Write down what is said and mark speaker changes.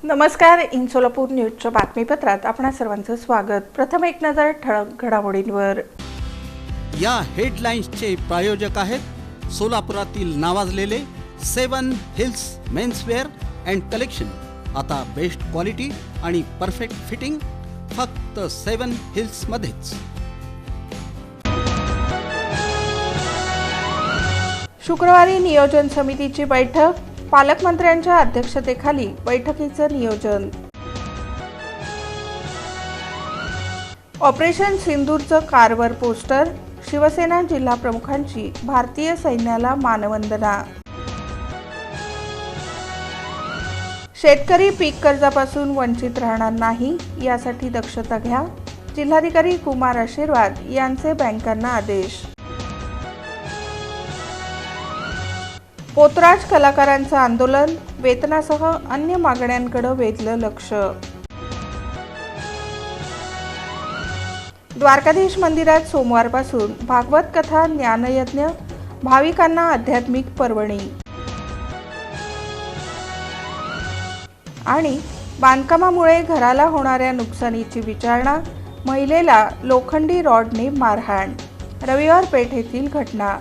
Speaker 1: नमस्कार. इन सोलापूर न्यूजच्या बातमीपत्रात आपणा सर्वांचं स्वागत. प्रथम एक नजर ठळक घडामोडींवर.
Speaker 2: या हेडलाईन्सचे प्रायोजक आहेत सोलापुरातील नावाजलेले 7 हिल्स मेन्सवेअर अँड कलेक्शन. आता बेस्ट क्वालिटी आणि परफेक्ट फिटिंग फक्त 7 हिल्स मध्येच.
Speaker 1: शुक्रवारी नियोजन समितीची बैठक. पालकमंत्र्यांच्या अध्यक्षतेखाली बैठकीचं नियोजन. ऑपरेशन सिंदूरचं कारवर पोस्टर. शिवसेना जिल्हा प्रमुखांची भारतीय सैन्याला मानवंदना. शेतकरी पीक कर्जापासून वंचित राहणार नाही यासाठी दक्षता घ्या. जिल्हाधिकारी कुमार आशीर्वाद यांचे बँकांना आदेश. पोतराज कलाकारांचं आंदोलन. वेतनासह अन्य मागण्यांकडे वेधलं लक्ष. द्वारकाधीश मंदिरात सोमवारपासून भागवत कथा ज्ञानयज्ञ. भाविकांना आध्यात्मिक पर्वणी. आणि बांधकामामुळे घराला होणाऱ्या नुकसानीची विचारणा. महिलेला लोखंडी रॉडने मारहाण. रविवार पेठ येथील घटना.